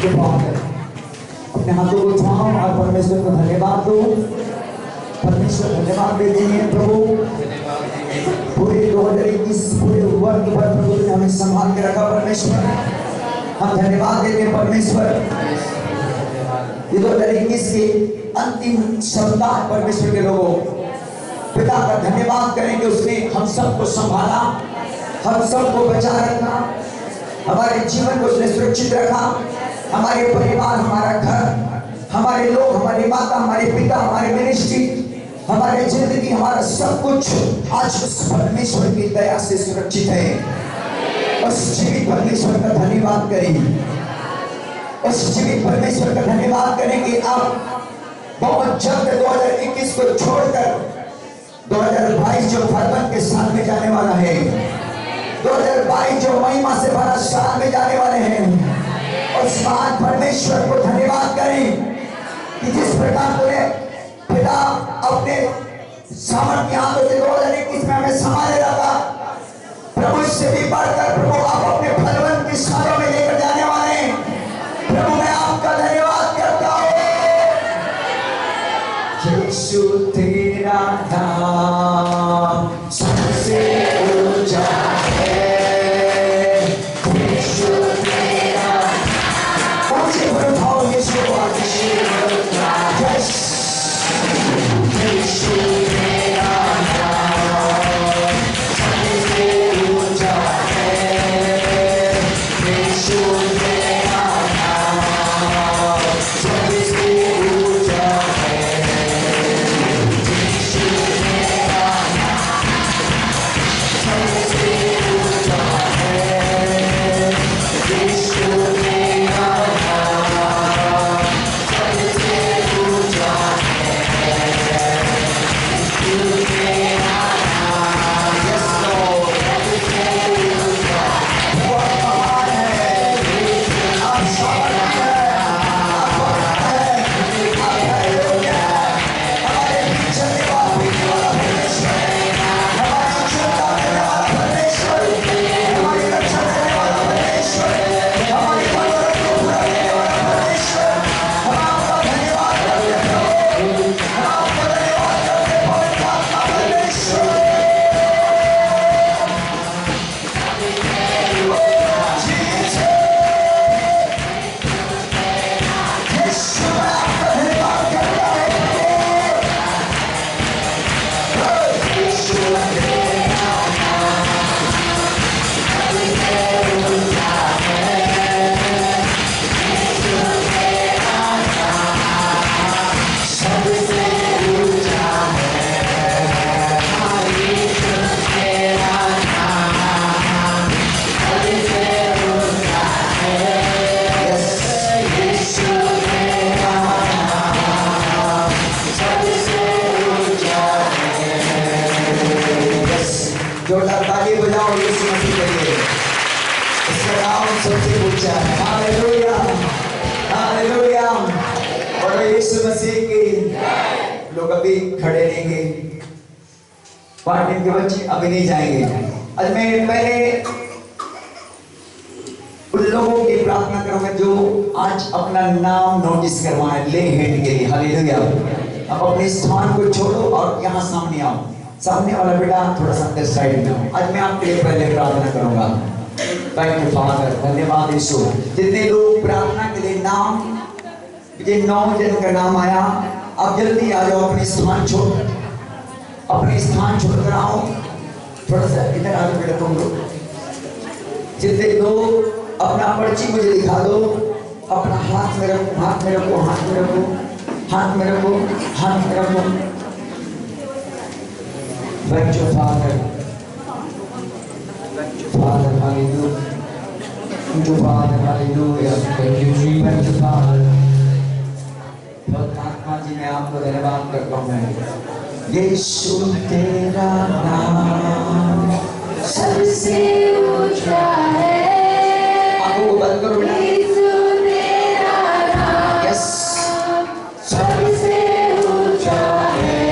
के बाद अपने हाथों को उठाओ और परमेश्वर को धन्यवाद दो। परमेश्वर धन्यवाद दे देंगे प्रभु। पूरे 2021 पूरे वर्ष भर प्रभु ने हमें संभाल के रखा। परमेश्वर हम धन्यवाद देते हैं परमेश्वर। ये 2021 के अंतिम सप्ताह परमेश्वर के लोगों पिता का धन्यवाद करें कि उसने हम सबको संभाला, हम सबको बचा रखा, हमारे जीवन को उसने सुरक्षित रखा। हमारे परिवार, हमारा घर, हमारे लोग, हमारी माता, हमारे पिता, हमारे मिनिस्ट्री, हमारे जिंदगी, हमारा सब कुछ आज उस परमेश्वर की दया से सुरक्षित है। उस जीवित परमेश्वर का धन्यवाद करें। उस जीवित परमेश्वर का धन्यवाद करें कि आप बहुत जल्द 2021 को छोड़कर 2022 जो फरवरी के साल में जाने वाला है, 2022 जो महिमा से भरा साल में जाने वाले हैं, उस महान परमेश्वर को धन्यवाद करें कि जिस प्रकार तूने पिता अपने सामर्थ्य हाथों से 2021 में हमें संभाले रखा, प्रभु से भी बढ़कर प्रभु आप अपने फरवरी के सालों में लेकर जाने वाले हैं। प्रभु मैं आपका धन्यवाद करता हूँ। यीशु तेरा नाम सबसे ऊंचा है। यीशु तेरा ऊंचे उठाओ यीशु यीशु तेरा नाम सबसे ऊंचा है। यीशु तेरा नाम सबसे ऊंचा है। जोरदार ताली बजाओ यीशु मसीह के लिए। इसका नाम सबसे ऊंचा है। Hallelujah hallelujah. और यीशु मसीह के लोग अभी खड़े रहेंगे, पार्टी के बच्चे अभी नहीं जाएंगे। आज मैं पहले उन लोगों की प्रार्थना करूंगा जो आज अपना नाम नोटिस करवाए ले हैंड के लिए। हालेलुया। अब अपने स्थान को छोड़ो और यहाँ सामने आओ। सामने वाला बेटा थोड़ा सा अंदर साइड में आओ। आज मैं आपके लिए पहले प्रार्थना करूंगा। थैंक यू फादर, धन्यवाद यीशु। जितने लोग प्रार्थना के लिए नाम, ये 9 जन का नाम आया, आप जल्दी आ जाओ। अपने स्थान छोड़, अपने स्थान छोड़कर आओ। थोड़ा सा इधर आ जाओ बेटा तुम लोग। जितने लोग अपना पर्ची मुझे दिखा दो। अपना हाथ में रखो, हाथ में रखो, हाथ में रखो, हाथ में रखो, हाथ में रखो। Thank you, Father. Thank you, Father. Hallelujah. Thank you, Father. Hallelujah. Thank you, Jesus. Thank you, Father. परमात्मा जी मैं आपको धन्यवाद करता हूँ। यीशु तेरा नाम सबसे ऊंचा है। आंखों को बंद करो बेटा। यीशु तेरा नाम यस सबसे ऊंचा है।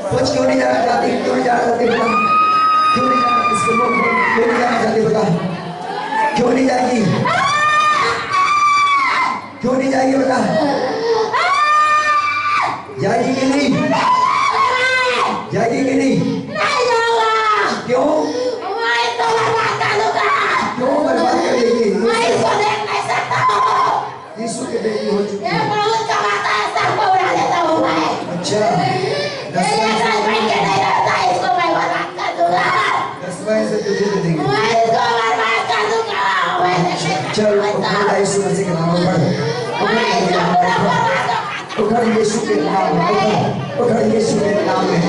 कुछ क्यों नहीं जाना चाहती, क्यों नहीं जाना चाहती बता, क्यों नहीं जाना, इसको क्यों नहीं जाना चाहती बता, क्यों नहीं जाएगी, क्यों नहीं जाएगी बता, जाएगी कि नहीं, जाएगी कि नहीं, क्यों, क्यों बर्बाद कर देगी, यीशु के बेटी हो चुकी है। अच्छा 10 पैसे तुझे दे देंगे। चल यीशु मसीह के नाम में उठा यीशु के नाम में, उठा यीशु के नाम में।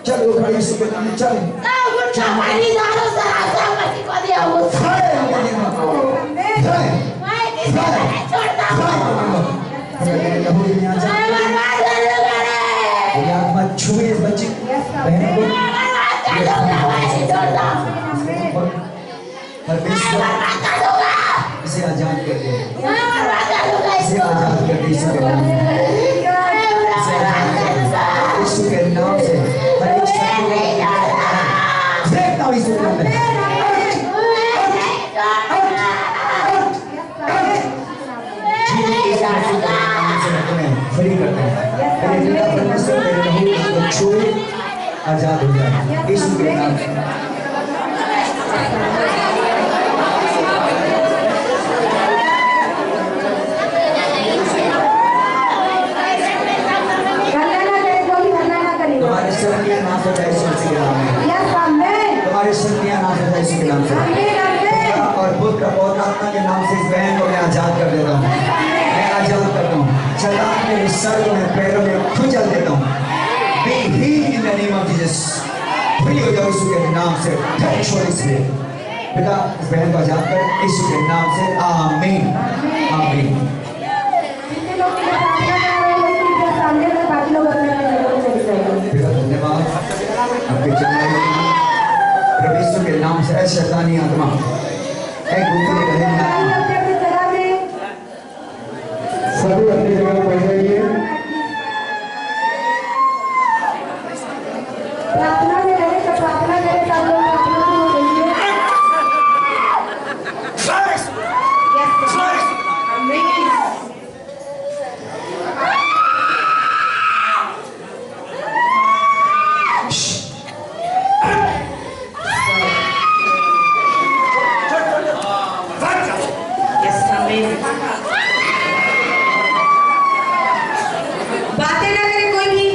चल उठा यीशु के नाम में, चल छुए इस बच्ची बहन को, इसे आजाद कर दे, इसे आजाद कर दे, यीशु के नाम से हर एक फेंकता हूँ यीशु के नाम में। फ्री करते हैं, छुए आजाद हो जाए यीशु के नाम से। तुम्हारी शक्तियाँ नाश हो जाए यीशु के नाम में, तुम्हारी शक्तियाँ नाश हो जाए यीशु के नाम से। और पुत्र और आत्मा के नाम से इस बहन को मैं आजाद कर देता हूँ, मैं आजाद करता हूँ, शैतान मेरे सर में पैरों में खुजल देता हूँ। Be healed in the name of Jesus. Free हो जाओ यीशु के नाम से, टच हो इसलिए पिता इस बहन को आजाद कर यीशु के नाम से, आमीन आमीन। पिता धन्यवाद आपके चंगाई प्रभु यीशु के नाम से। ऐ शैतानी आत्मा, ऐ गुंगी रहे आत्मा, सभी अपनी जगह पर जाइए। प्रार्थना में रहे तो प्रार्थना करें, सब लोग प्रार्थना में हो जाइए। बातें ना करे कोई भी।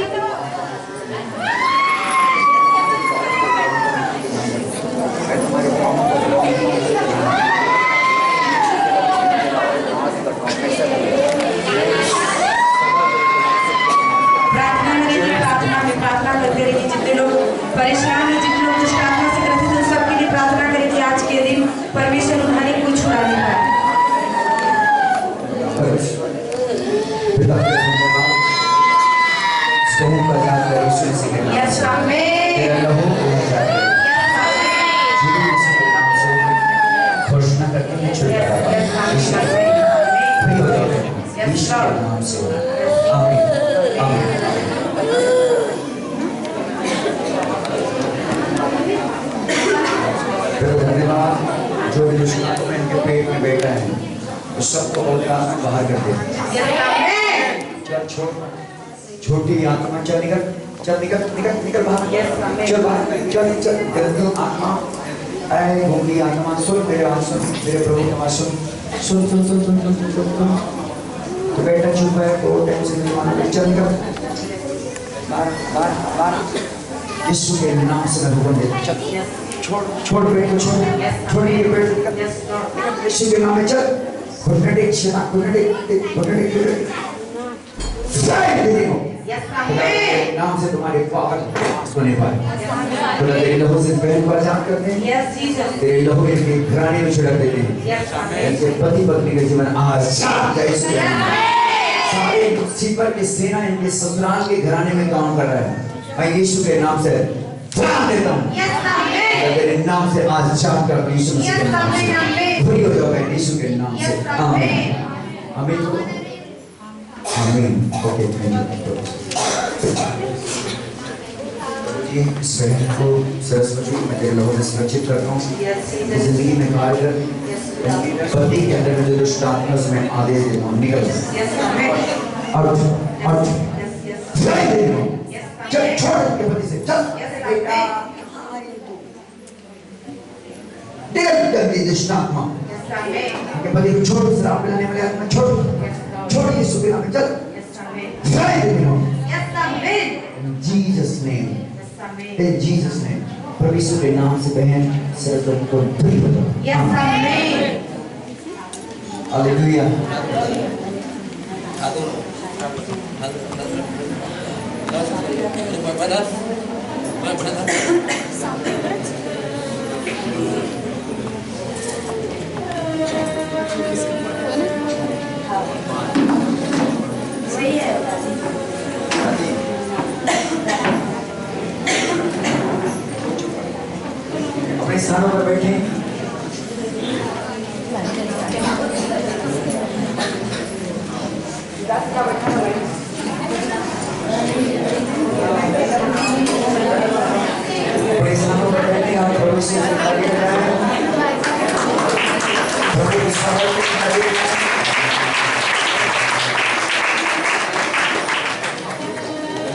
प्रार्थना करते रहिए। जितने लोग परेशान हैं, जितने लोग दुष्ट आत्मा से ग्रसित हैं, सबके लिए प्रार्थना करें कि आज के दिन परमेश्वर उन्हें कोई छुड़ा नहीं पाए। घोषणा करके मैं छुटकारा नाम से, आमीन आमीन। धन्यवाद। जो भी दुष्ट आत्मा इनके पेट में बैठा है उस सबको बोलता बाहर कर दे। चल छोटी आत्मा, चल निकल, चल निकल निकल निकल बाहर, चल बाहर, चल चल गंदी आत्मा, ऐ गंदी आत्मा सुन मेरे बात, सुन मेरे प्रभु की बात, सुन सुन सुन सुन सुन सुन सुन सुन। तो बेटा चुप है, कोई टेंशन नहीं मानो, चल निकल बाहर बाहर बाहर। यीशु के नाम से मैं हुक्म देता हूं, छोड़ छोड़ बेटे, छोड़ छोड़ ये बेटे, यीशु के नाम में चल। घुटने टेक, शैतान घुटने टेक, घुटने टेक, नाम से तुम्हारे पागल होने पाए। खुदा तेरे लहू से बहन को आजाद करते हैं, तेरे लहू के घराने में छिड़क देते हैं। ऐसे पति पत्नी का जीवन आजाद है। सारे लूसीफर की सेना इनके ससुराल के घराने में काम कर रहा है। मैं यीशु के नाम से ध्यान देता हूँ, तेरे के नाम से आज जाप कर यीशु मसीह के नाम से पूरी हो जाओ यीशु के नाम से आमीन आमीन आमीन ओके थैंक यू इस बहन को सरस्वती मैं तेरे लोगों में सुरक्षित करता हूँ जिंदगी में कार्य कर पति के अंदर में जो दुष्ट आत्मा उसमें आदेश देता हूँ निकल और चल छोड़ के पति से चल निकल दी दुष्ट आत्मा के पति को छोड़ शराब पिलाने वाले आत्मा छोड़ यीशु के नाम में चल Jesus name In Jesus' name, प्रभु यीशु के नाम से बहन सरस्वती को फ्री हो जाओ। हालेलुया। सही है। अपने स्थानों पर बैठे अपने स्थानों पर बैठे आप प्रभु से कार्य कर रहे हैं प्रभु के सामने कार्य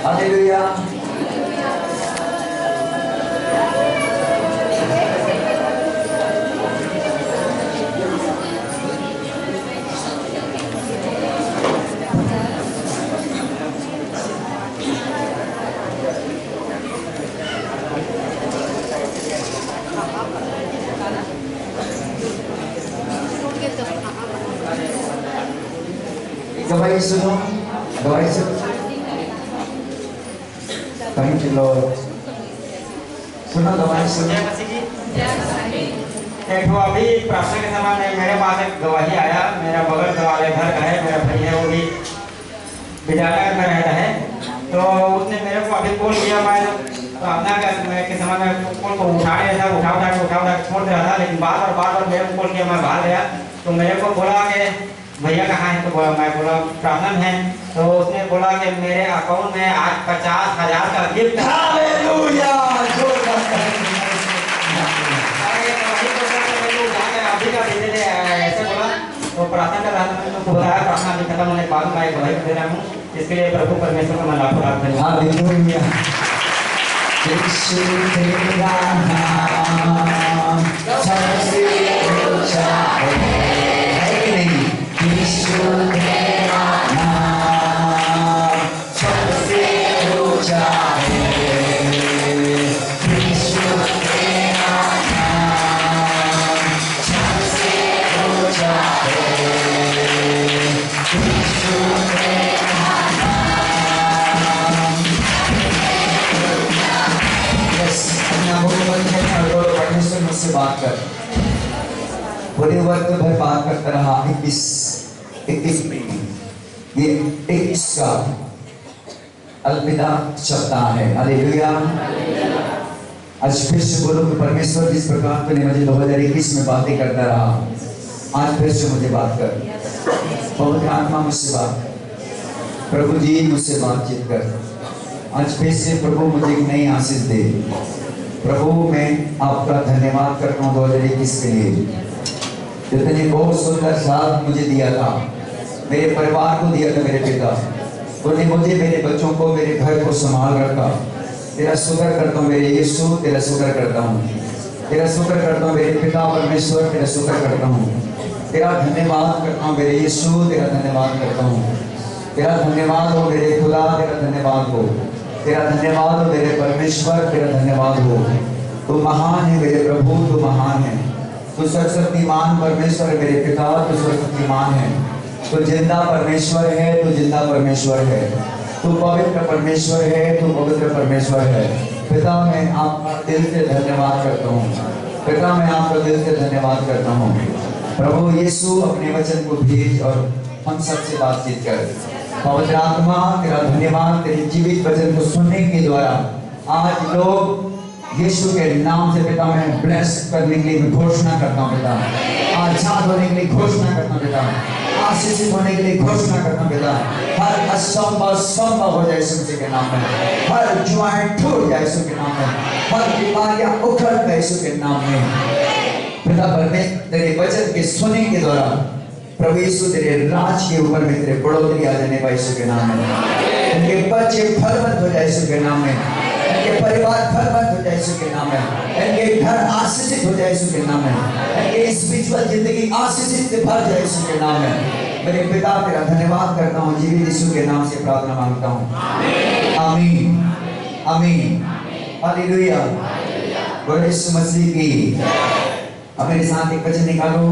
हालेलुया। गवाही सुनो गवाही सुनो थैंक यू लॉर्ड सुनो गवाही सुनो देखो अभी प्रार्थना के समय में मेरे पास एक गवाही आया मेरा बगल वाले घर का है मेरा भाई है वो भी विद्यालय में रहता है तो उसने मेरे को अभी कॉल किया मैं प्रार्थना के समय में कॉल को उठा छोड़ रहा था लेकिन बार बार मेरे को कॉल किया मैं बाहर गया तो मेरे को बोला कि भैया कहाँ है तो बोला मैं बोला प्रॉब्लम है तो उसने बोला कि मेरे अकाउंट में आज 50,000 का गिफ्ट हालेलुया अभी का दे दे ऐसे बोला तो प्रार्थना कर रहा था तो बताया प्रार्थना अभी खत्म होने के बाद मैं गवाही दे रहा हूँ इसके लिए प्रभु परमेश्वर को मैं लाखों लाख धन्यवाद हालेलुया यीशु तेरा नाम सबसे ऊंचा है कि नहीं यीशु तेरा नाम सबसे ऊंचा है यीशु तेरा नाम सबसे ऊंचा है यीशु तेरा नाम यस अपना मुंह बंद करना और बोलो परमेश्वर मुझसे बात कर पूरे वक्त भर बात करता रहा 21 मिनट ये 21 का अलविदा सप्ताह है हालेलुया आज फिर से बोलो कि परमेश्वर जिस प्रकार तूने मुझे 2021 में बातें करता रहा आज फिर से मुझे बात कर पवित्र आत्मा मुझसे बात कर प्रभु जी मुझसे बातचीत कर आज फिर से प्रभु मुझे एक नई आशीष दे प्रभु मैं आपका धन्यवाद करता हूँ 2021 के लिए जितने बहुत सुंदर साथ मुझे दिया था मेरे परिवार को दिया था मेरे पिता उन्होंने मुझे मेरे बच्चों को मेरे घर को संभाल रखा तेरा शुक्र करता हूँ मेरे यीशु तेरा शुक्र करता हूँ तेरा शुक्र करता हूँ मेरे पिता परमेश्वर तेरा शुक्र करता हूँ तेरा धन्यवाद करता हूँ मेरे यीशु तेरा धन्यवाद करता हूँ तेरा धन्यवाद हो मेरे खुदा तेरा धन्यवाद हो तेरा धन्यवाद हो मेरे परमेश्वर तेरा धन्यवाद हो तू महान है मेरे प्रभु तू महान है तू सर्वशक्तिमान परमेश्वर मेरे पिता तू सर्वशक्तिमान है तू जिंदा परमेश्वर है तू जिंदा परमेश्वर है तू पवित्र परमेश्वर है तू पवित्र परमेश्वर है पिता मैं आपका दिल से धन्यवाद करता हूँ पिता मैं आपका दिल से धन्यवाद करता हूँ प्रभु यीशु अपने वचन को भेज और हम सबसे बातचीत कर पवित्र आत्मा तेरा धन्यवाद तेरे जीवित वचन को सुनने के द्वारा आज लोग यीशु के नाम से पिता मैं ब्लेस करने के लिए घोषणा करता हूँ पिता, आजाद होने के लिए घोषणा करता हूँ पिता, आशीषित होने के लिए घोषणा करता हूँ पिता। हर असंभव संभव हो जाए यीशु के नाम में, हर जुआएं टूट जाए यीशु के नाम में, हर बीमारियां उखड़ जाए यीशु के नाम में। पिता परमेश्वर तेरे वचन के सुनने के द्वारा प्रभु यीशु तेरे राज के ऊपर में तेरे बढ़ोतरी आ जाने पाए यीशु के नाम में। इनके बच्चे फलवंत हो जाए यीशु के नाम में, इनके परिवार फलवंत हो जाए यीशु के नाम में, इनके घर आशीषित हो जाए यीशु के नाम में, इनके स्पिरिचुअल जिंदगी आशीषित से भर जाए यीशु के नाम में। मेरे पिता तेरा धन्यवाद करता हूँ, जीवित यीशु के नाम से प्रार्थना मांगता हूँ, आमीन आमीन हालेलुया। बोलो यीशु मसीह की। अब मेरे साथ एक वचन निकालो।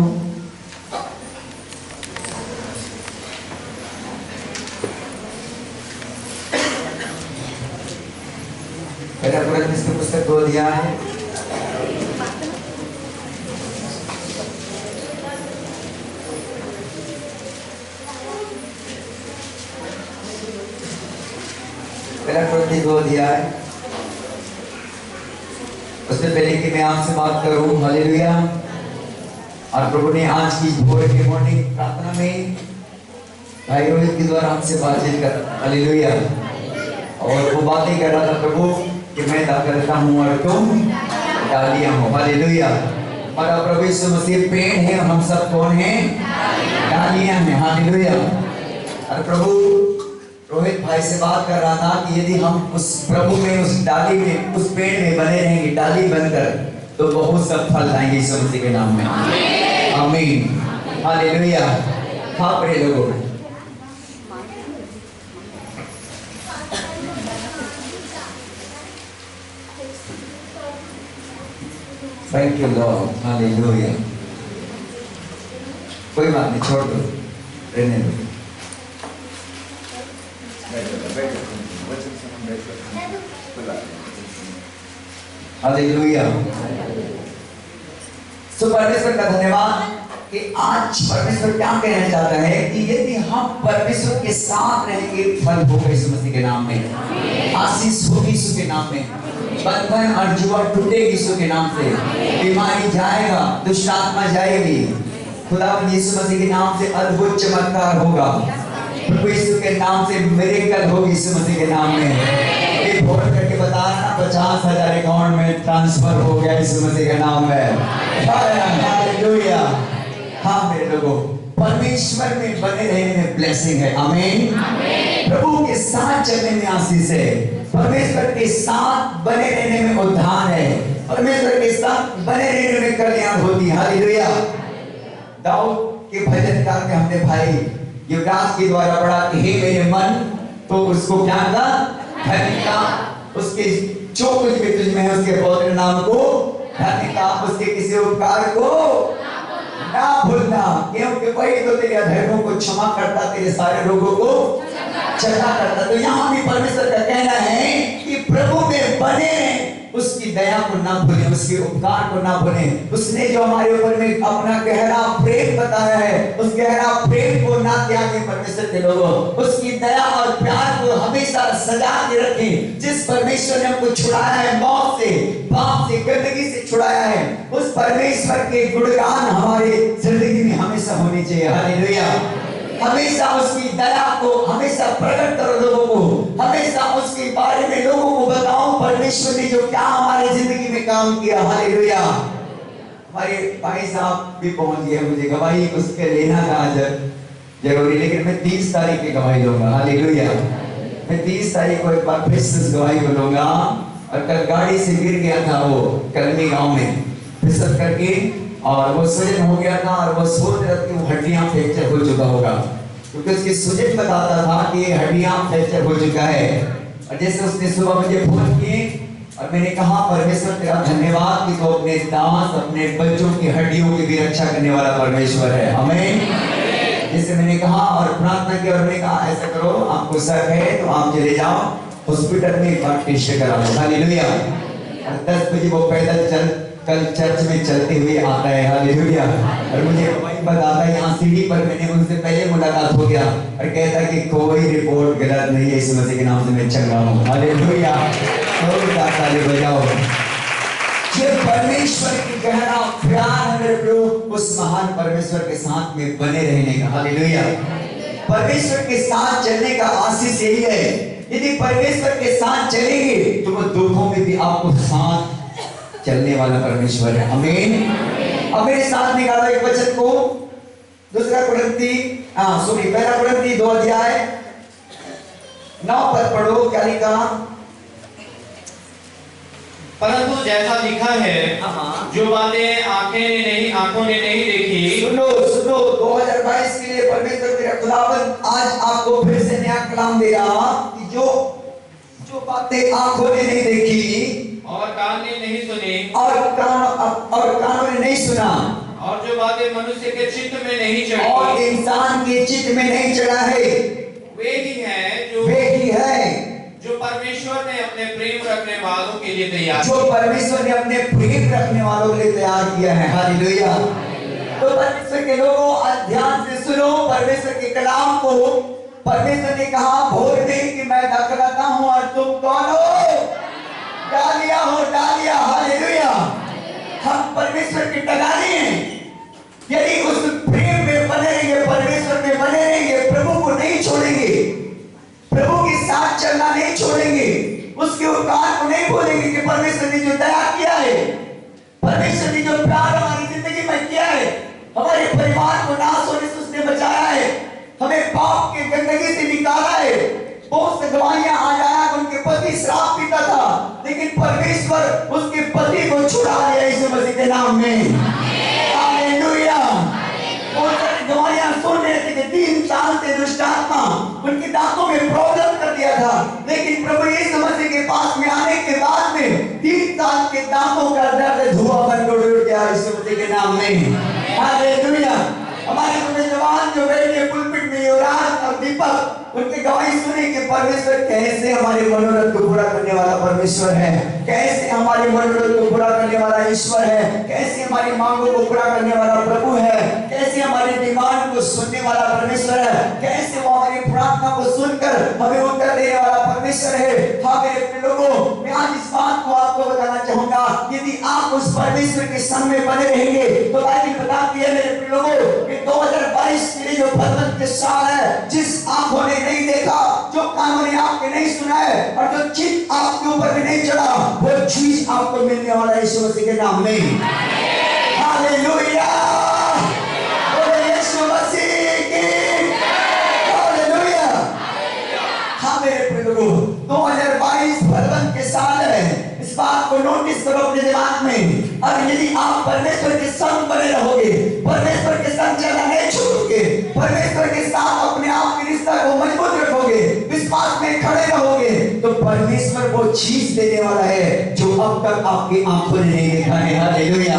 पहला कुरिन्थियों की पुस्तक 2 अध्याय पहला कुरिन्थियों 2 अध्याय। उससे पहले कि मैं आपसे बात करूं, हालेलुया, और प्रभु ने आज की भोर के मॉर्निंग प्रार्थना में भाई रोहित के द्वारा हमसे बातचीत कर, हालेलुया, और वो बातें कर रहा था प्रभु कि मैं दाखलता हूँ और तुम डालियां हो, हालेलुया। और अब प्रभु यीशु मसीह पेड़ है और हम सब कौन हैं? डालियां हैं, हालेलुया। और प्रभु रोहित भाई से बात कर रहा था कि यदि हम उस प्रभु में, उस डाली में, उस पेड़ में बने रहेंगे, डाली बनकर, तो बहुत सब फल लाएंगे यीशु मसीह के नाम में, आमीन हालेलुया। हाँ प्रिय लोगों, थैंक यू लॉर्ड, हालेलुया। कोई बात नहीं, छोड़ दो, रहने दो। हालेलुया। सो परमेश्वर का धन्यवाद कि आज परमेश्वर क्या कहना चाहता है कि यदि हम परमेश्वर के साथ रहेंगे, फल होगा यीशु मसीह के नाम में, आशीष होगी यीशु के नाम में, बंधन और जुआ टूटेगी यीशु के नाम से, बीमारी जाएगा, दुष्ट आत्मा जाएगी, खुदा यीशु मसीह के नाम से अद्भुत चमत्कार होगा, प्रभु यीशु के नाम से मिरेकल होगी यीशु मसीह के नाम में। ये बोल करके बताना 50,000 अकाउंट में ट्रांसफर हो गया यीशु मसीह के नाम में, हालेलुया। हाँ मेरे लोगों, परमेश्वर में बने रहने में ब्लेसिंग है, आमीन। प्रभु के साथ चलने में आशीष है, परमेश्वर के साथ बने रहने में उद्धार है, परमेश्वर के साथ बने रहने में कल्याण होती है, हालेलुया। दाऊद के भजनकार में हमने भाई युवराज के द्वारा पढ़ा कि हे मेरे मन, तो उसको क्या था? धन्य का, उसके जो कुछ भी तुझ में है उसके पवित्र नाम को धन्य का, उसके किसी उपकार को ना भूलना, क्योंकि वही तो तेरे अधर्मों को क्षमा करता, तेरे सारे रोगों को चंगा करता। तो यहाँ भी परमेश्वर का कहना है कि प्रभु में बने, उसकी दया को ना भूलें, उसके उपकार को ना भूलें। उसने जो हमारे ऊपर में अपना गहरा प्रेम बताया है, उस गहरा प्रेम को ना त्यागें परमेश्वर के लोगों, उसकी दया और प्यार को हमेशा सजा के रखें। जिस परमेश्वर ने हमको छुड़ाया है मौत से, पाप से, गंदगी से छुड़ाया है, उस परमेश्वर के गुणगान हमारे जिंदगी में हमेशा होनी चाहिए, हालेलुया। हमेशा उसकी दया को हमेशा प्रकट करो लोगों को, हमेशा उसके बारे में लोगों को बताओ परमेश्वर ने जो क्या हमारे जिंदगी में काम किया, हालेलुया। हमारे भाई साहब भी पहुंच गए, मुझे गवाही उसके लेना था आज जरूरी, लेकिन मैं 30 तारीख की गवाही दूंगा, हालेलुया। मैं 30 तारीख को एक बार फिर से गवाही को दूंगा। और कल गाड़ी से गिर गया था वो कलमी गांव में, फिसल करके, और वो सूजन हो गया था, और वो सोच रहा था कि वो हड्डियां फ्रैक्चर हो चुका होगा, क्योंकि उसकी सूजन बताता था कि ये हड्डियां फ्रैक्चर हो चुका है। और जैसे उसने सुबह मुझे फोन किए और मैंने कहा परमेश्वर तेरा धन्यवाद कि तो अपने दास, अपने बच्चों की हड्डियों की भी रक्षा करने वाला परमेश्वर है, आमीन। जैसे मैंने कहा और प्रार्थना की, और मैंने कहा ऐसा करो, आपको शक है तो आप चले जाओ हॉस्पिटल में एक बार टेस्ट कराओ, हालेलुया। 10 बजे वो पैदल चल कल चर्च में चलते हुए आता है, हालेलुया। और मुझे वही बताता है, यहाँ सीढ़ी पर मैंने उनसे पहले मुलाकात हो गया और कहता कि कोई रिपोर्ट गलत नहीं है, यीशु मसीह के नाम से मैं चंगा हूँ, हालेलुया। ताली बजाओ, परमेश्वर की गहरा प्यार है मेरे प्रभु, उस महान परमेश्वर के साथ में बने रहने का। हालेलुया। परमेश्वर के साथ चलने का आशीष यही है, यदि परमेश्वर के साथ चलेंगे तो वो दुखों में भी आपको साथ चलने वाला परमेश्वर है। आमीन। अब मेरे साथ निकालो एक वचन को, पहला कुरिन्थी 2 अध्याय 9 पद पढ़ो। क्या लिखा? परंतु जैसा लिखा है, जो बातें आंखों ने नहीं देखी। सुनो 2022 के लिए परमेश्वर तेरा खुदावंद आज आपको फिर से नया कलाम दे रहा कि जो बातें आंखों ने नहीं देखी और कान ने नहीं सुनी और कानों ने नहीं सुना और जो बातें मनुष्य के चित्त में नहीं और चढ़ी, इंसान के चित्त में नहीं चढ़ा है, वे ही है जो परमेश्वर ने अपने प्रेम रखने वालों के लिए तैयार किया है। हालेलुया। तो परमेश्वर के लोगों ध्यान से सुनो परमेश्वर के कलाम को। परमेश्वर ने कहा भोर में कि मैं डकराता हूं और तुम कौन हो? डालिया हो, डालिया। हालेलुया। हम परमेश्वर की डगारी हैं। यदि उस प्रेम में बने रहेंगे, परमेश्वर में बने रहेंगे, प्रभु को नहीं छोड़ेंगे, प्रभु के साथ चलना नहीं छोड़ेंगे, उसके उपकार को नहीं भूलेंगे कि परमेश्वर ने जो दया किया है, परमेश्वर ने जो प्यार हमारी जिंदगी में किया है, हमारे परिवार को नाश होने से उसने बचाया है, हमें पाप के गंदगी से निकाला है। बहुत से गवाहियां आ जाया, उनके पति शराब पीता था, लेकिन परमेश्वर उसके पति को छुड़ा लिया यीशु मसीह के नाम में। हालेलुया। गवाहियां सुन रहे थे कि 3 साल से दुष्ट आत्मा उनकी दांतों में प्रॉब्लम कर दिया था, लेकिन प्रभु यीशु मसीह के पास में आने के बाद में 3 साल के दांतों का दर्द धुआं बनकर उड़ गया यीशु मसीह के नाम में। हालेलुया। हमारे जवान जो बैठे पुलपिट में, युवराज और दीपक, उनकी गवाही सुनी कि परमेश्वर कैसे हमारे मनोरथ को पूरा करने वाला परमेश्वर है, कैसे हमारे मनोरथ को पूरा करने वाला ईश्वर है, कैसे हमारी मांगों को पूरा करने वाला प्रभु है, कैसे हमारे डिमांड को सुनने वाला परमेश्वर है, कैसे वो हमारी प्रार्थना को सुनकर हमें उत्तर देने वाला परमेश्वर है। हाँ मेरे लोगों, मैं आज इस बात को आपको बताना चाहूंगा, यदि आप उस परमेश्वर के संग में बने रहेंगे तो बाइबल बताती है मेरे लोगों कि 2022 के लिए जो भगवत के साल है, जिस आंखों ने नहीं देखा, जो कानों ने आपके नहीं सुना है और जो चित्त आपके ऊपर भी नहीं चढ़ा, वो चीज आपको मिलने वाला है यीशु मसीह के नाम में। हालेलुया। बोले यीशु मसीह की हालेलुया। हाँ मेरे लोगों, 2022 भगवत के साल है, इस बात को नोटिस करो अपने दिमाग में। और यदि आप परमेश्वर के संग बने रहोगे, परमेश्वर के संग चलना नहीं छोड़ोगे, परमेश्वर के साथ अपने आप के रिश्ता को मजबूत रखोगे, विश्वास में खड़े रहोगे, तो परमेश्वर वो चीज देने वाला है जो अब तक आपकी आंखों ने नहीं देखा है। हालेलुया।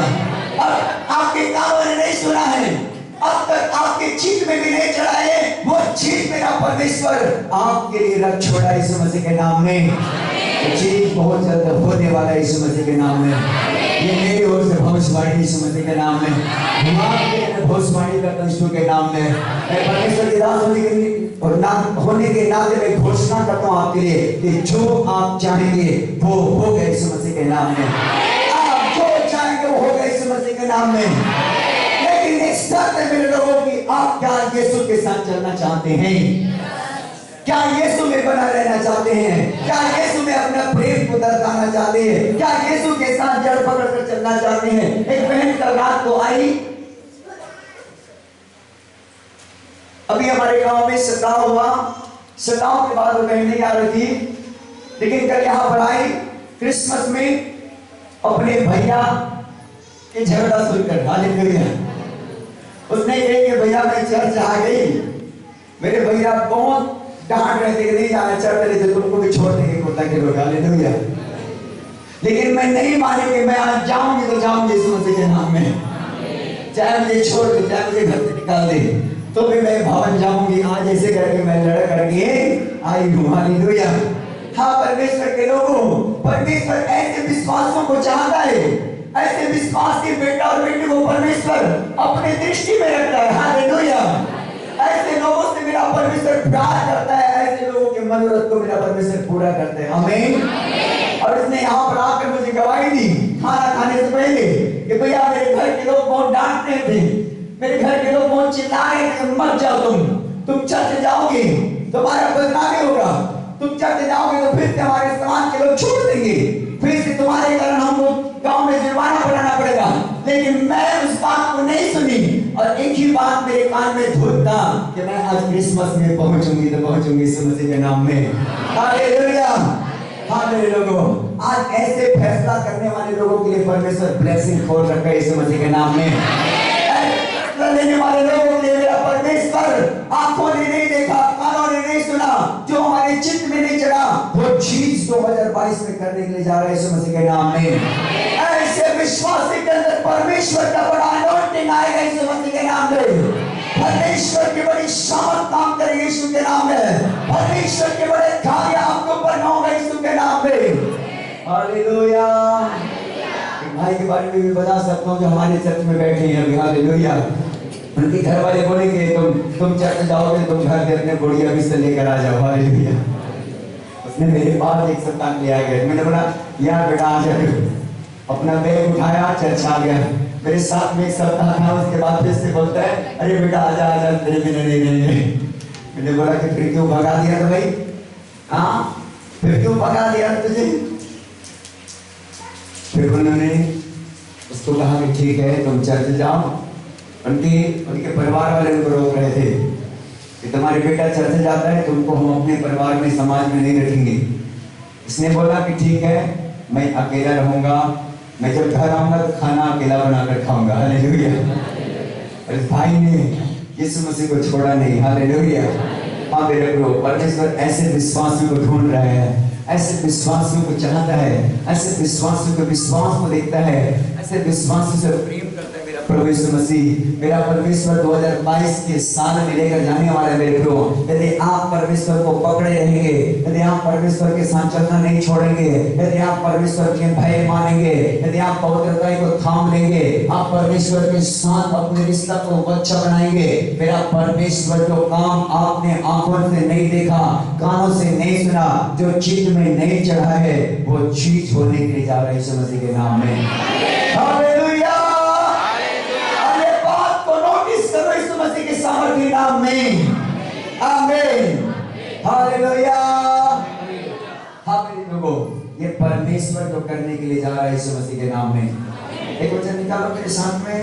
अब आपके कानों ने नहीं सुना है, अब तक आपके चित्त में भी नहीं चढ़ा है, वो चीज मेरा परमेश्वर आपके लिए रख छोड़ा यीशु मसीह के नाम में। चीज बहुत जल्द होने वाला है यीशु मसीह के नाम में। ये मेरी ओर से भविष्यवाणी यीशु मसीह के नाम में, भविष्यवाणी करता हूं यीशु के नाम में। मैं परमेश्वर की दास होने के नाते में घोषणा करता हूं आपके लिए कि जो आप चाहेंगे वो होगा यीशु मसीह के नाम में। आप जो चाहेंगे वो होगा यीशु मसीह के नाम में। लेकिन एक शर्त है मेरे लोगों की, आप क्या यीशु के साथ चलना चाहते हैं? क्या यीशु में बना रहना चाहते हैं? क्या यीशु में अपना प्रेम को दर्शाना चाहते हैं? क्या यीशु के साथ जड़ पकड़ कर चलना चाहते हैं? एक बहन कल रात को आई, अभी हमारे गांव में सताव हुआ, सताव के बाद वो बहन नहीं आ रही थी, लेकिन कल यहाँ पर आई क्रिसमस में अपने भैया के झगड़ा सुनकर। हालेलुया। उसने कहा कि भैया मैं चर्च आ गई, मेरे भैया बहुत डांट रहे थे कि नहीं जाना, चढ़ रहे थे, तुमको भी छोड़ देंगे कुत्ता के लोग। हालेलुया। लेकिन मैं नहीं मानी कि मैं आज जाऊंगी तो जाऊंगी यीशु मसीह के नाम में, चाहे मुझे छोड़ दे, चाहे मुझे घर से निकाल दे, तो भी मैं भवन जाऊंगी। आज ऐसे करके मैं लड़ करके आई हूँ। हालेलुया। हाँ परमेश्वर के लोगों, परमेश्वर ऐसे विश्वासों को चाहता है, ऐसे विश्वास के बेटा और बेटी को परमेश्वर अपने दृष्टि में रखता है। हालेलुया। ऐसे लोगों से मेरा परमेश्वर प्यार करता है, ऐसे लोगों के मनोरथ को मेरा परमेश्वर पूरा करता है। आमीन। और उसने यहाँ पर आकर मुझे गवाही दी खाना खाने से पहले कि भैया मेरे घर के लोग बहुत डांट रहे थे, मेरे घर के लोग बहुत चिल्ला रहे थे, मत जाओ तुम चर्च जाओगे तुम्हारा बदनामी होगा, तुम चर्च जाओगे तो फिर से हमारे समाज के लोग छोड़ देंगे, फिर से तुम्हारे कारण हमको गांव में जुर्माना बढ़ाना पड़ेगा। लेकिन मैं उस बात को नहीं सुनी और एक ही बात मेरे कान में धुन था कि मैं आज क्रिसमस में पहुंचूंगी तो पहुंचूंगी यीशु मसीह के नाम में। हालेलुया। हाँ मेरे लोगों, आज ऐसे फैसला करने वाले लोगों के लिए परमेश्वर ब्लेसिंग खोल रखा है यीशु मसीह के नाम में। लेने वाले लोगों के लिए मेरा परमेश्वर आंखों ने नहीं देखा, कानों ने नहीं सुना, जो हमारे चित्त में नहीं चढ़ा, वो चीज 2022 में करने के लिए जा रहे हैं यीशु मसीह के नाम में। ऐसे विश्वासी के अंदर परमेश्वर का बड़ा अनॉइंटिंग आएगा यीशु मसीह के नाम में। परमेश्वर की बड़ी सामर्थ काम करेगी यीशु के नाम में। परमेश्वर के बड़े कार्य आपके ऊपर होंगे यीशु के नाम में। हालेलुया। भाई के बारे में भी बता सकता हूँ जो हमारे चर्च में बैठे हैं अभी। हालेलुया। उनके घर वाले बोलेंगे तुम चर्च जाओगे, तुम घर में अपने बुढ़िया भी से लेकर आ जाओ। हालेलुया। उसने मेरे पास एक सप्ताह ले आ गया, मैंने बोला यार बेटा आ जा, अपना बैग उठाया चर्च आ गया। मेरे साथ में एक सप्ताह था, उसके बाद फिर से बोलता है अरे बेटा आजा तेरे बिना नहीं रहेंगे। मैंने बोला कि फिर क्यों भगा दिया था भाई? हाँ फिर क्यों भगा दिया तुझे? फिर उन्होंने उसको कहा कि ठीक है तुम चर्च जाओ। उनके परिवार वाले उनको रोक रहे थे कि तुम्हारे बेटा चर्च जाता है, तुमको हम अपने परिवार में समाज में नहीं रखेंगे। इसने बोला कि ठीक है मैं अकेला रहूंगा, मैं जब घर आऊंगा तो खाना अकेला बनाकर खाऊंगा। हालेलुया। और इस भाई ने यीशु मसीह को छोड़ा नहीं। हालेलुया। हाँ मेरे प्रभु, परमेश्वर ऐसे विश्वासियों को ढूंढ रहे हैं, ऐसे विश्वासियों को चाहता है, ऐसे विश्वासियों के विश्वास को देखता है, ऐसे विश्वासियों से प्रेम करता है मेरा प्रभु यीशु मसीह। मेरा परमेश्वर 2022 के साल में लेकर जाने वाला है मेरे प्रभु। यदि आप परमेश्वर को पकड़े रहेंगे, यदि आप परमेश्वर के साथ चलना नहीं छोड़ेंगे, यदि आप परमेश्वर के भय मानेंगे, यदि आप पवित्रता को थाम लेंगे, आप परमेश्वर के साथ अपने रिश्ता को अच्छा बनाएंगे, मेरा परमेश्वर जो काम आपने आंखों से नहीं देखा, कानों से नहीं सुना, जो चित्त में नहीं चढ़ा है, वो चीज होने के लिए जा रहा है यीशु मसीह के नाम में। हालेलुया। अरे बात को नोटिस करो यीशु मसीह के सामर्थ्य नाम में। आमीन। हालेलुया। हाँ मेरे लोगों, ये परमेश्वर जो करने के लिए जा रहा है यीशु मसीह के नाम में। एक वचन निकालो मेरे साथ में,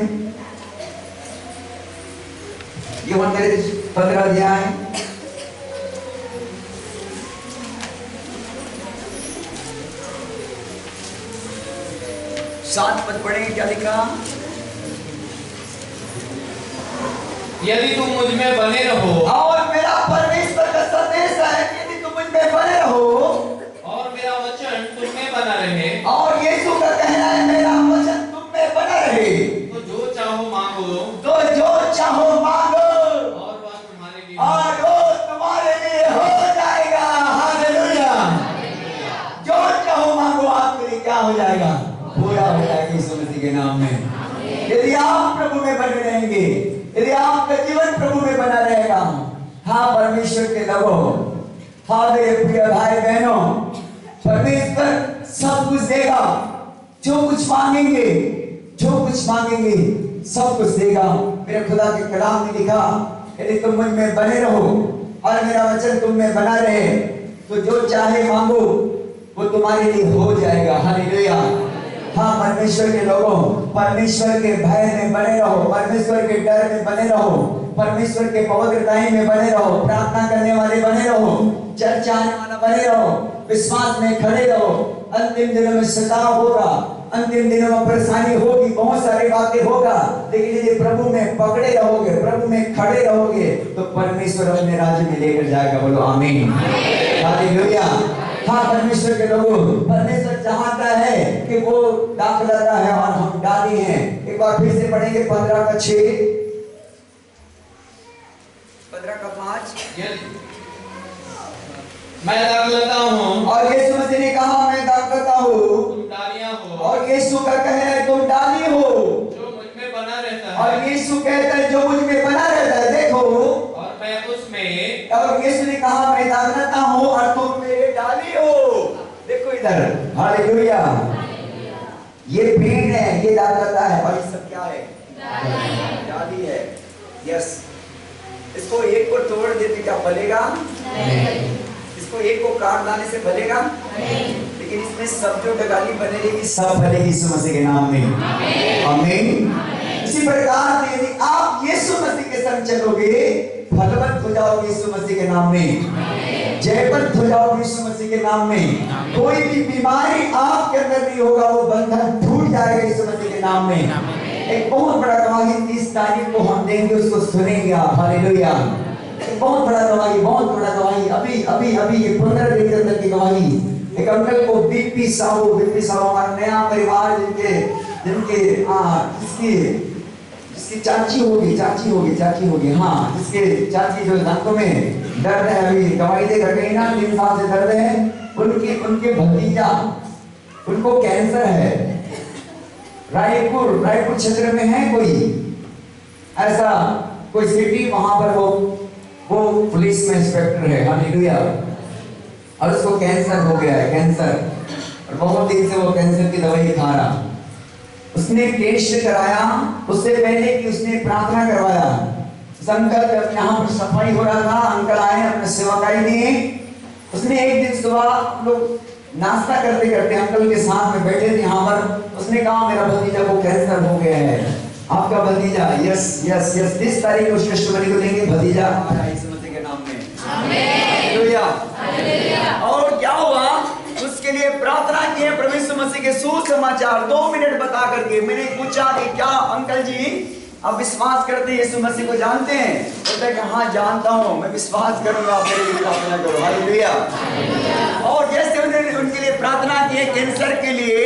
यूहन्ना 15 अध्याय 7 पद पढ़ेंगे। क्या लिखा? यदि तुम मुझ में बने रहो, और मेरा परमेश्वर का संदेश है कि यदि तुम मुझ में बने रहो और मेरा वचन तुम में बना रहे, और यीशु का कहना है मेरा वचन तुम में बना रहे, तो जो चाहो मांगो, और वह तुम्हारे लिए और वो तुम्हारे लिए हो जाएगा। हालेलुया। जो चाहो मांगो आपके लिए क्या हो जाएगा? पूरा हो जाएगा यीशु मसीह के नाम में। यदि आप प्रभु में बने रहेंगे, यदि आपका जीवन प्रभु में बना रहेगा। हाँ परमेश्वर के लोगों, हाँ मेरे प्रिय भाई बहनों, परमेश्वर सब कुछ देगा। जो कुछ मांगेंगे सब कुछ देगा। मेरे खुदा के कलाम में लिखा, यदि तुम मुझ में बने रहो और मेरा वचन तुम में बना रहे, तो जो चाहे मांगो वो तुम्हारे लिए हो जाएगा। हालेलुया। हाँ परमेश्वर के लोगों, परमेश्वर के भय में बने रहो, परमेश्वर के डर में बने रहो, परमेश्वर के पवित्रताई में बने रहो, प्रार्थना करने वाले बने रहो, चर्च आने वाला बने रहो, विश्वास में खड़े रहो। अंतिम दिनों में सताव होगा, अंतिम दिनों में परेशानी होगी, बहुत सारी बातें होगा, लेकिन यदि प्रभु में पकड़े रहोगे, प्रभु में खड़े रहोगे, तो परमेश्वर अपने राज्य में लेकर जाएगा। बोलो आमीन। हालेलुया। हाँ परमेश्वर के लोगों, परमेश्वर चाहता है कि वो दाखलता है और हम डाली हैं। एक बार फिर से पढ़ेंगे 15 का 6, 15 का 5। मैं दाखलता हूँ, और यीशु मसीह ने कहा मैं दाखलता हूँ, तुम डालियां हो, और यीशु का कहना है तुम डाली हो, जो मुझ में बना रहता है, और यीशु कहता है जो मुझ में बना रहता है। देखो, और मैं उसमें, और यीशु ने कहा मैं दाखलता हूँ और तुम मेरे डाली हो। देखो इधर, हालेलुया। ये पेड़ है, ये दाता है, और ये सब क्या है? डाली है। यस, इसको एक को तोड़ देते क्या फलेगा? इसको एक को काट डालने से फलेगा? लेकिन इसमें सब जो डाली बनेगी सब फलेगी यीशु मसीह के नाम में। आमीन। इसी प्रकार से यदि आप यीशु मसीह के संग चलोगे, फलवंत हो जाओगे यीशु मसीह के नाम में, जयवंत हो जाओगे यीशु मसीह के नाम में। कोई भी बीमारी आपके अंदर नहीं होगा, वो बंधन टूट जाएगा यीशु मसीह के नाम में। एक बहुत बड़ा गवाही 30 तारीख को हम देंगे, उसको सुनेंगे आप। हालेलुया। बहुत बड़ा गवाही, बहुत बड़ा गवाही। अभी अभी अभी ये 15 दिन के अंदर की गवाही। एक अंकल को बीपी साहू हमारा नया परिवार जिसकी चाची होगी हाँ, जिसके चाची जो दांतों में दर्द है, अभी दवाई दे कर गई ना, 3 साल से दर्द है। उनके भतीजा, उनको कैंसर है। रायपुर क्षेत्र में है कोई ऐसा कोई सिटी, वहां पर वो पुलिस में इंस्पेक्टर है। हालेलुया। और उसको कैंसर हो गया है, कैंसर, और बहुत दिन से वो कैंसर की दवाई खा रहा। उसने टेस्ट कराया, उससे पहले कि उसने प्रार्थना करवाया। अंकल जब यहाँ पर सफाई हो रहा था, अंकल आए अपने सेवाकाई में। उसने एक दिन सुबह लोग नाश्ता करते करते अंकल के साथ में बैठे थे यहाँ पर। उसने कहा मेरा भतीजा को कैंसर हो गया है। आपका भतीजा? Yes yes yes. 30 तारीख को शिष्टमंडली को देंगे, भतीजा हमारा यीशु मसीह के नाम में। हालेलुया। और क्या हुआ? उसके लिए प्रार्थना की है, प्रभु यीशु मसीह के सुसमाचार 2 मिनट बता करके। मैंने पूछा कि क्या अंकल जी आप विश्वास करते हैं, यीशु मसीह को जानते हैं? बोलता है कि हाँ जानता हूँ, मैं विश्वास करूंगा, आप मेरे लिए प्रार्थना करो। हालेलुया। और जैसे उन्होंने उनके लिए प्रार्थना की है कैंसर के लिए,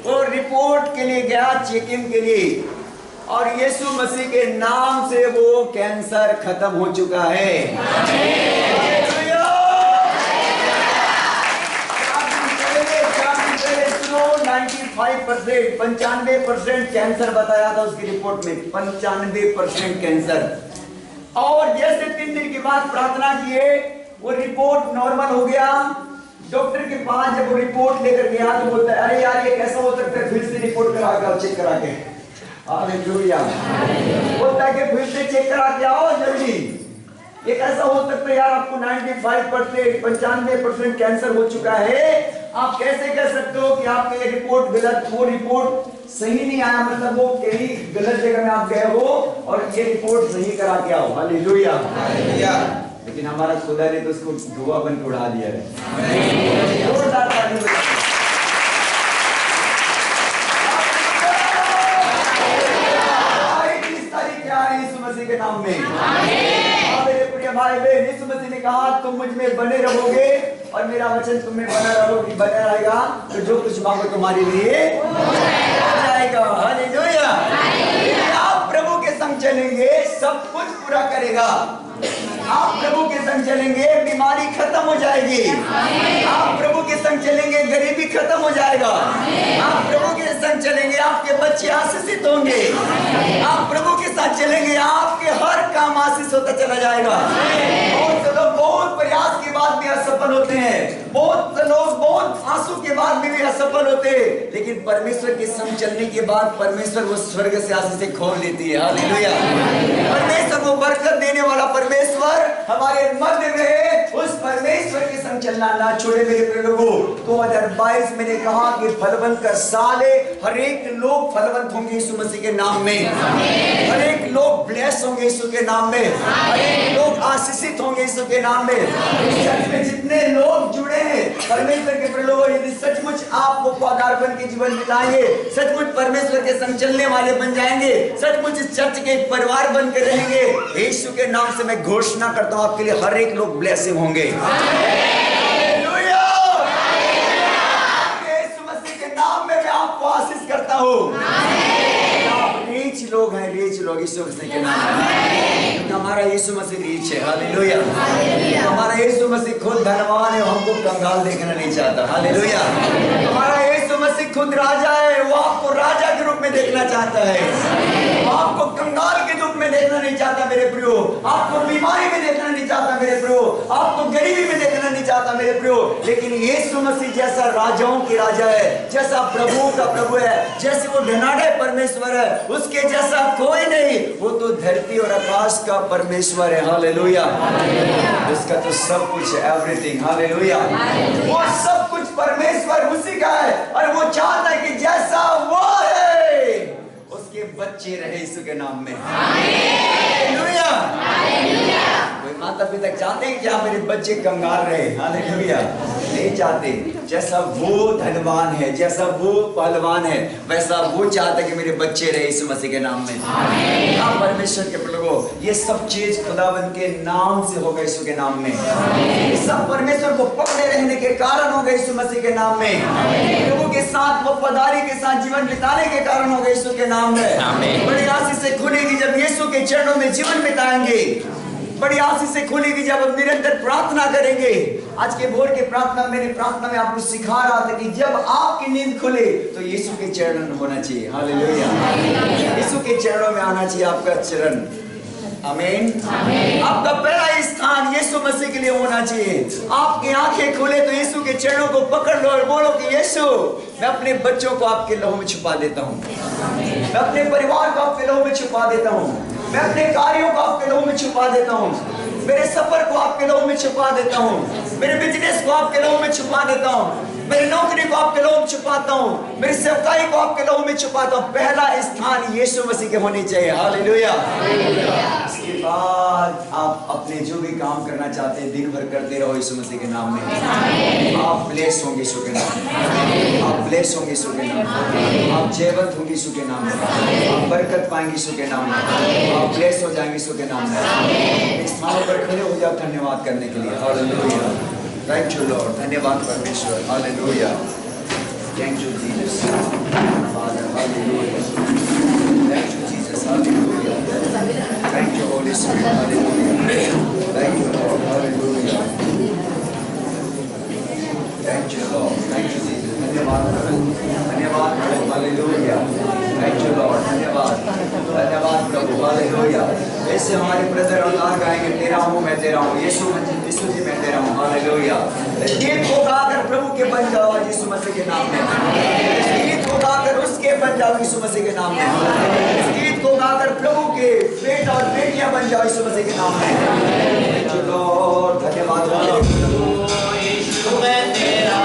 और रिपोर्ट के लिए गया, चेकिंग के लिए, और यीशु मसीह के नाम से वो कैंसर खत्म हो चुका है। हालेलुया। 95% कैंसर बताया था उसकी रिपोर्ट में, 95% कैंसर। और जैसे 3 दिन के बाद प्रार्थना किए, वो रिपोर्ट नॉर्मल हो गया। डॉक्टर के पास जब वो रिपोर्ट लेकर गया तो बोलता है अरे यार ये कैसा हो सकता है, फिर से रिपोर्ट करा के चेक करा के। हालेलुया। बोलता है कि फिर से चेक करा के आओ जल्दी। ये कैसा हो सकता है यार, आपको 95% कैंसर हो चुका है, आप कैसे कह सकते हो कि आपकी ये रिपोर्ट गलत? वो रिपोर्ट सही नहीं आया, मतलब वो कहीं गलत जगह में आप गए हो और ये रिपोर्ट सही करा के आओ। हालेलुया। लेकिन हमारा खुदा ने तो उसको धुआं बन के उड़ा दिया है। के नाम में मेरे प्रिय भाई बहन, यीशु मसीह ने कहा तुम मुझ में बने रहोगे और मेरा वचन तुम में बना रहेगा, तो जो कुछ मांगो तुम्हारे लिए हो जाएगा। हालेलुया। आप प्रभु के संग चलेंगे, सब कुछ पूरा करेगा। आप प्रभु के संग चलेंगे, बीमारी खत्म हो जाएगी। आप प्रभु के संग चलेंगे, गरीबी खत्म हो जाएगा। आप प्रभु के संग चलेंगे, आपके बच्चे आशीषित होंगे। आप प्रभु के साथ चलेंगे, आपके हर काम आशीष होता चला जाएगा। बहुत से लोग बहुत प्रयास के बाद भी असफल होते हैं, बहुत से लोग बहुत आंसू के बाद भी असफल होते हैं, लेकिन परमेश्वर के संग चलने के बाद परमेश्वर वो स्वर्ग से आशीष खोल लेती है। हालेलुया। परमेश्वर वो बरकत देने वाला परमेश्वर हमारे मध्य में, उस परमेश्वर के संग चलना ना छोड़े मेरे प्रिय लोगों। 2022 मैंने कहा कि फलवंत का साल है, हर एक लोग फलवंत होंगे यीशु मसीह के नाम में, हर एक लोग ब्लेस होंगे यीशु के नाम में, हर एक लोग आशीषित होंगे यीशु के नाम में। चर्च में जितने लोग जुड़े हैं परमेश्वर के प्रिय लोगों, यदि सचमुच आप वो पदार्पण के जीवन बिताएंगे, सचमुच परमेश्वर के संग चलने वाले बन जाएंगे, सचमुच इस चर्च के एक परिवार बन के रहेंगे, यीशु के नाम से मैं घोषणा करता हूं आपके लिए हर एक लोग ब्लेसिंग होंगे। हालेलुया। यीशु मसीह के नाम में मैं आपको आशीष करता हूं। आप रीच लोग हैं, रीच लोग यीशु मसीह के नाम में, क्योंकि हमारा यीशु मसीह रीच है। हालेलुया। हमारा यीशु मसीह खुद धनवान है, हमको कंगाल देखना नहीं चाहता। हालेलुया। हमारा यीशु मसीह खुद राजा है, वो आपको राजा के रूप में देखना चाहता है, आपको कंगाल के रूप में देखना नहीं चाहता मेरे प्रियो, आपको बीमारी में देखना नहीं चाहता मेरे प्रियो, आपको गरीबी में देखना नहीं चाहता चाहता मेरे प्रियो, लेकिन यीशु मसीह जैसा राजाओं के राजा है, जैसा प्रभु का प्रभु है, जैसे वो धनाढ़ परमेश्वर है, उसके जैसा कोई नहीं। वो तो धरती और आकाश का परमेश्वर है। हालेलुया। उसका तो सब कुछ है, एवरीथिंग। हालेलुया। वो सब कुछ परमेश्वर उसी का है, और वो चाहता है कि जैसा वो है उसके बच्चे रहे यीशु के नाम में। हालेलुया। कोई माता पिता चाहते हैं क्या मेरे बच्चे कंगाल रहे? हालेलुया। नहीं चाहते। जैसा वो धनवान है, जैसा वो पहलवान है, वैसा वो चाहता है कि मेरे बच्चे रहे यीशु मसीह के नाम में। हाँ परमेश्वर के लोगों, ये सब चीज खुदावंद के नाम से होगा, यीशु के नाम में। ये सब परमेश्वर को पकड़े रहने के कारण होगा यीशु मसीह के नाम में। प्रभु के साथ वफादारी के साथ जीवन बिताने के कारण होगा यीशु के नाम में। बड़ी आशीष से खुलेगी जब यीशु के चरणों में जीवन बिताएंगे। बड़ी आशीष से खुलेगी जब हम निरंतर प्रार्थना करेंगे। आज के भोर के प्रार्थना, मेरी प्रार्थना में आपको सिखा रहा था कि जब आपकी नींद खुले तो यीशु के चरण होना चाहिए। हालेलुया। यीशु के चरणों में आना चाहिए आपका चरण। आमीन। आपका पहला स्थान यीशु मसीह के लिए होना चाहिए। आपकी आंखें खुले तो यीशु के चरणों को पकड़ लो और बोलो कि यीशु, मैं अपने बच्चों को आपके लहू में छुपा देता हूँ, मैं अपने परिवार को आपके लहू में छुपा देता हूँ, मैं अपने कार्यों को आपके लहू में छुपा देता हूँ, मेरे सफर को आपके लहू में छुपा देता हूँ, मेरे बिजनेस को आपके लहू में छुपा देता हूँ, मेरी नौकरी को आपके लहू में छुपाता हूँ, मेरी सेवकाई को आपके लहू में छुपाता हूँ। पहला स्थान यीशु मसीह के होनी चाहिए। हालेलुया। इसके बाद आप अपने जो भी काम करना चाहते हैं दिन भर करते रहो यीशु मसीह के नाम में। आप ब्लेस होंगे यीशु के नाम में, आप ब्लेस होंगे यीशु के नाम में, आप जयवंत होंगे यीशु के नाम में, आप बरकत पाएंगे यीशु के नाम में, आप ब्लेस हो जाएंगे यीशु के नाम में। इस स्थान पर खड़े हो जाओ धन्यवाद करने के लिए। हालेलुया। Thank you Lord. धन्यवाद परमेश्वर। Hallelujah. Thank you Jesus. Father hallelujah. Thank you Jesus. Hallelujah. Thank you Holi spirit. Hallelujah. Thank you Lord. Hallelujah. Thank you Lord. Thank you Jesus. धन्यवाद प्रभु। धन्यवाद प्रभु। हालेलुया। Thank you Lord. धन्यवाद। धन्यवाद प्रभु। Hallelujah. ऐसे हमारे brother और गान गाएंगे, तेरा हूँ मैं तेरा हूँ, यीशु जी मैं तेरा हूँ। हालेलुया। गीत को गाकर प्रभु के बन जाओ यीशु मसीह के नाम में। गीत को गाकर उसके बन जाओ यीशु मसीह के नाम में। गीत को गाकर प्रभु के बेटा और बेटियां बन जाओ यीशु मसीह के नाम में। चलो धन्यवाद। यीशु मैं तेरा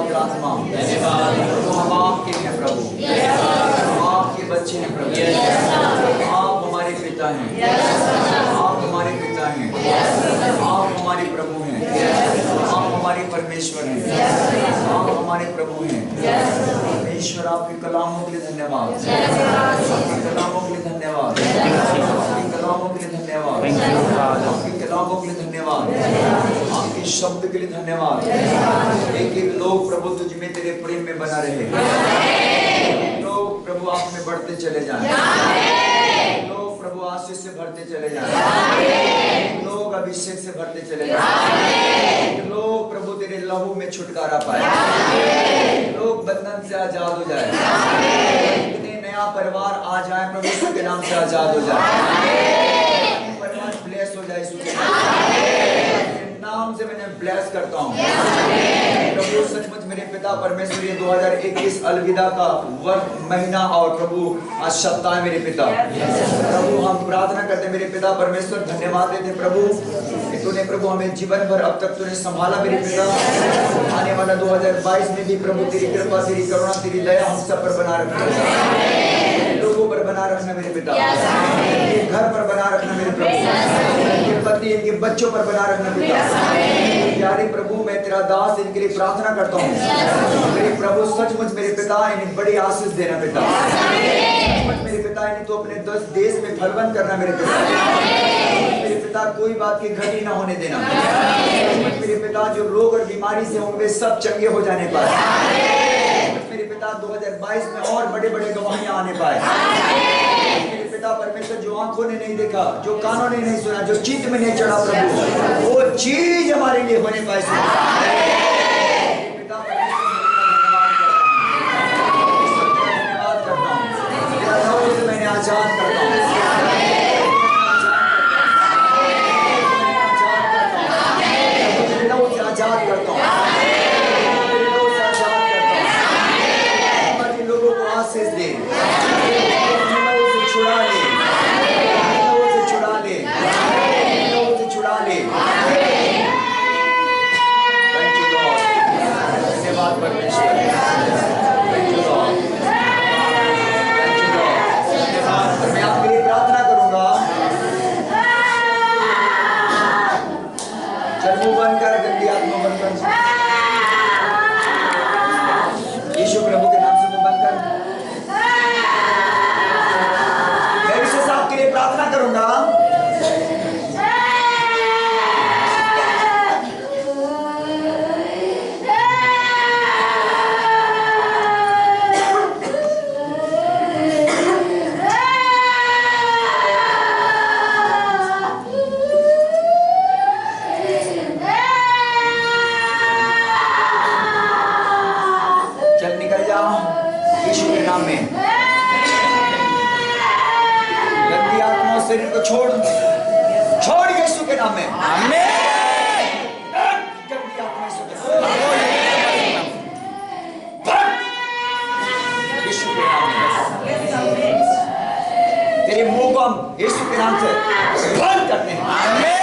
पवित्र आत्मा, हम आपके हैं प्रभु, हम आपके बच्चे हैं प्रभु, आप हमारे पिता हैं, आप हमारे पिता हैं, आप हमारे प्रभु हैं, आप हमारे परमेश्वर हैं, आप हमारे प्रभु हैं। ईश्वर आपके कलामों के लिए धन्यवाद, आपके कलामों के लिए धन्यवाद, आपके कलामों के लिए धन्यवाद, आपके कलामों के लिए धन्यवाद, आपके शब्द के लिए धन्यवाद। एक एक लोग प्रभु तुझ में तेरे प्रेम में बना रहे, लोग प्रभु आप में बढ़ते चले जाएं, लोग प्रभु आशीष से भरते चले जाएं, लोग अभिषेक से भरते चले जाएं, लोग प्रभु तेरे लहू में छुटकारा पाए, लोग बंधन से आजाद हो जाए, इतने नया परिवार आ जाए प्रभु यीशु के नाम से आजाद हो जाए, परिवार ब्लेस हो जाए यीशु के नाम से मैंने ब्लेस करता हूँ प्रभु। सचमुच मेरे पिता परमेश्वर, ये 2021 अलविदा का वर्ष, महीना और प्रभु आज सप्ताह मेरे पिता प्रभु, हम प्रार्थना करते मेरे पिता परमेश्वर, धन्यवाद देते प्रभु कि तूने प्रभु हमें जीवन भर अब तक तूने संभाला मेरे पिता। आने वाला 2022 में भी प्रभु तेरी कृपा, तेरी करुणा, तेरी दया हम सब पर बना रखना, लोगों पर बना रखना मेरे पिता, इनके घर पर बना रखना मेरे प्रभु, इनके पति, इनके बच्चों पर बना रखना पिता। प्यारे प्रभु मैं तेरा दास इनके लिए प्रार्थना करता हूँ मेरे प्रभु, सचमुच मेरे पिता इन्हें बड़ी आशीष देना पिता, सचमुच मेरे पिता इन्हें तो अपने देश में फलवंत करना मेरे पिता, मेरे पिता कोई बात की घटी ना होने देना मेरे पिता, जो रोग और बीमारी से होंगे सब चंगे हो जाने पाए मेरे पिता, 2022 में और बड़े बड़े गवाहियां आने पाए मेरे पिता परमेश्वर, जो आंखों ने नहीं देखा, जो कानों ने नहीं सुना, जो चित्त में नहीं चढ़ा प्रभु, वो चीज हमारे लिए होने पाए पिता धन्यवाद करता हूँ, मैंने आजाद करता हूँ, आजाद करता हूँ, लोगों को आशीष दे, छुड़ा ले, छुड़ा ले, छुड़ा ले। थैंक यू लॉर्ड, धन्यवाद परमेश्वर, thank you Lord, thank you Lord, धन्यवाद। मैं आपके लिए प्रार्थना करूंगा, चल मुंह बंद कर, गंदी आत्मा बंद कर, यीशु प्रभु के नाम से मुंह बंद कर। मैं विशेष आपके लिए प्रार्थना करूंगा, चल निकल जाओ यीशु के नाम में, गंदी आत्मा शरीर को छोड़, छोड़ यीशु के नाम में, आमीन। गंदी आत्मा यीशु के नाम में, तेरे मुंह को हम यीशु के नाम से बंद करते हैं, आमीन।